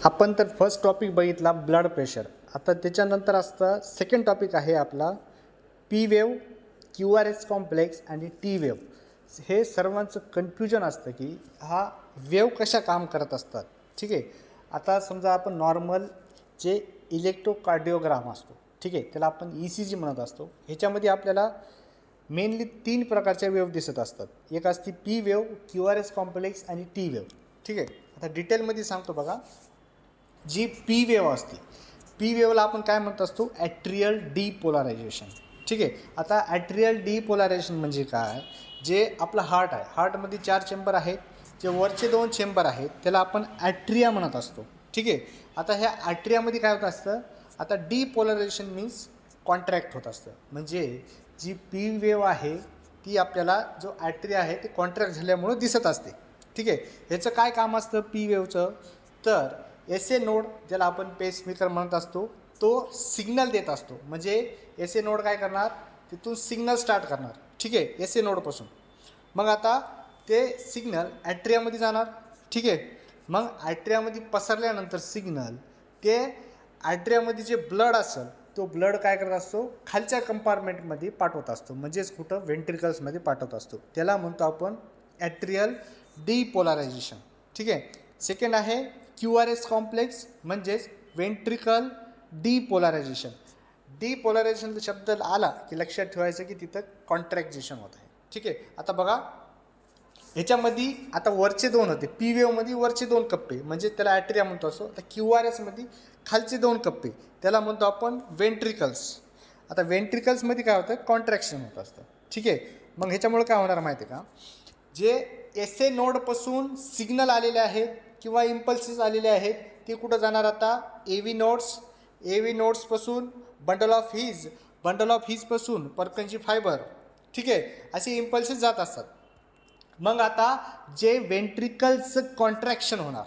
आपण तर first topic बघितला ब्लड प्रेशर. आता त्याच्यानंतर असतं सेकंड टॉपिक आहे आपला P wave, Q R S complex आणि टी वेव्ह. हे सर्वांचं कन्फ्युजन असतं की हा वेव्ह कशा काम करत असतात. ठीक आहे. आता समजा आपण नॉर्मल जे इलेक्ट्रोकार्डिओग्राम असतो, ठीक आहे, त्याला आपण ई सी जी म्हणत असतो. ह्याच्यामध्ये आपल्याला मेनली 3 प्रकारच्या वेव्ह दिसत असतात. एक असते P wave, Q R S complex आणि टी वेव्ह. ठीक आहे. आता डिटेलमध्ये सांगतो बघा. जी पी वेव्ह असते, पी वेव्हला आपण काय म्हणत असतो, ॲट्रियल डीपोलारायझेशन. ठीक आहे. आता ॲट्रियल डीपोलारायझेशन म्हणजे काय, जे आपलं हार्ट आहे, हार्टमध्ये 4 चेंबर आहेत, जे वरचे 2 चेंबर आहेत त्याला आपण ॲट्रिया म्हणत असतो. ठीक आहे. आता ह्या ॲट्रियामध्ये काय होत असतं, आता डीपोलारायझेशन मीन्स कॉन्ट्रॅक्ट होत असतं. म्हणजे जी पी वेव्ह आहे ती आपल्याला जो ॲट्रिया आहे ते कॉन्ट्रॅक्ट झाल्यामुळं दिसत असते. ठीक आहे. ह्याचं काय काम असतं पी वेव्हचं, तर एस ए नोड ज्याला आपण पेसमेकर म्हणत असतो तो सिग्नल देत असतो. म्हणजे एस ए नोड काय करणार, तिथून सिग्नल स्टार्ट करणार. ठीक आहे, एस ए नोडपासून. मग आता ते सिग्नल ॲट्रियामध्ये जाणार. ठीक आहे. मग ॲट्रियामध्ये पसरल्यानंतर सिग्नल ते ॲट्रियामध्ये जे ब्लड असेल तो ब्लड काय करत असतो, खालच्या कंपार्टमेंटमध्ये पाठवत असतो. म्हणजेच कुठं व्हेंट्रिकल्समध्ये पाठवत असतो. त्याला म्हणतो आपण ॲट्रियल डीपोलारायझेशन. ठीक आहे. सेकंड आहे क्यू आर एस कॉम्प्लेक्स, म्हणजेच व्हेंट्रिकल डीपोलारायझेशन. डीपोलारायझेशन शब्द आला की लक्षात ठेवायचं की तिथं कॉन्ट्रॅक्झेशन होत आहे. ठीक आहे. आता बघा ह्याच्यामध्ये आता वरचे 2 होते, पी वेव्हमध्ये वरचे 2 कप्पे म्हणजे त्याला ॲट्रिया म्हणतो असो. आता क्यू आर एसमध्ये खालचे 2 कप्पे त्याला म्हणतो आपण व्हेंट्रिकल्स. आता व्हेंट्रिकल्समध्ये काय होतं, कॉन्ट्रॅक्शन होत असतं. ठीक आहे. मग ह्याच्यामुळे काय होणार माहिती आहे का, जे एस ए नोडपासून सिग्नल आलेले आहेत किंवा इम्पल्सेस आलेले आहेत ते कुठं जाणार, आता A V nodes, A V नोड्सपासून bundle of His, bundle of हीजपासून पर्कन्जी फायबर. ठीक आहे. असे इम्पल्सेस जात असतात. मग आता जे व्हेंट्रिकल्सचं कॉन्ट्रॅक्शन होणार.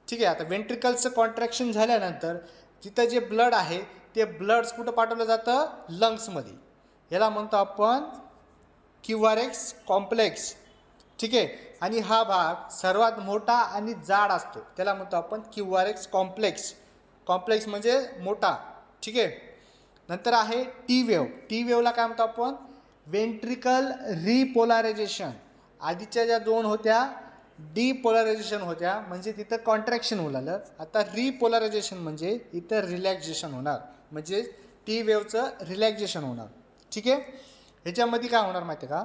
ठीक आहे. आता व्हेंट्रिकल्सचं कॉन्ट्रॅक्शन झाल्यानंतर तिथं जे ब्लड आहे ते ब्लड्स कुठं पाठवलं जातं, लंग्समध्ये. याला म्हणतो आपण क्यू आर एस कॉम्प्लेक्स. ठीक आहे. आणि हा भाग सर्वात मोठा आणि जाड असतो त्याला म्हणतो आपण Q R S complex. Complex म्हणजे मोठा. ठीक आहे. नंतर आहे टी वेव्ह. टी वेव्हला काय म्हणतो आपण, व्हेंट्रिकल रिपोलारायझेशन. आधीच्या ज्या 2 होत्या डीपोलारायझेशन होत्या म्हणजे तिथं कॉन्ट्रॅक्शन होणार. आता रिपोलारायझेशन म्हणजे इथं रिलॅक्झेशन होणार. म्हणजे टी वेव्हचं रिलॅक्झेशन होणार. ठीक आहे. ह्याच्यामध्ये काय होणार माहिती आहे का,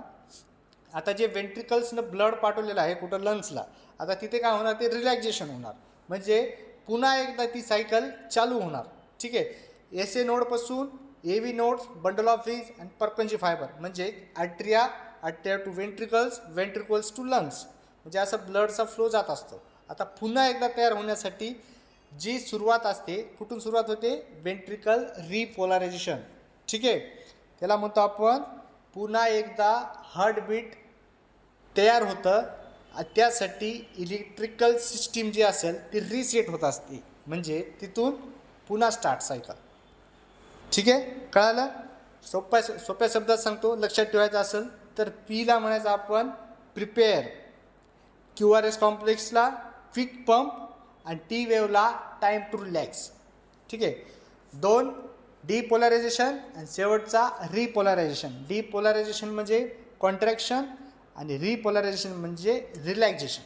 आता जे व्हेंट्रिकल्सनं ब्लड पाठवलेलं आहे कुठं, लंग्सला, आता तिथे काय होणार, ते रिलॅक्झेशन होणार. म्हणजे पुन्हा एकदा ती सायकल चालू होणार. ठीक आहे. एस ए नोडपासून A V nodes, bundle of His आणि पर्कन्जी फायबर. म्हणजे atria, atria to ventricles, ventricles to lungs. म्हणजे असं ब्लडचा फ्लो जात असतो. आता पुन्हा एकदा तयार होण्यासाठी जी सुरुवात असते, कुठून सुरुवात होते, व्हेंट्रिकल रिपोलारायझेशन. ठीक आहे. त्याला म्हणतो आपण पुन्हा एकदा हार्टबीट तयार होतं. त्यासाठी इलेक्ट्रिकल सिस्टीम जी असेल ती रिसेट होत असते. म्हणजे तिथून पुन्हा स्टार्ट सायकल. ठीक आहे. कळालं. सोप्या शब्दात सांगतो, लक्षात ठेवायचं असेल तर पीला म्हणायचं आपण प्रिपेअर, क्यू आर एस कॉम्प्लेक्सला क्विक पंप आणि टी वेव्हला टाईम टू रिलॅक्स. ठीक आहे. 2 डीपोलारायझेशन आणि शेवटचा रिपोलारायझेशन. डीपोलारायझेशन म्हणजे कॉन्ट्रॅक्शन आणि रिपोलारायझेशन म्हणजे रिलॅक्झेशन.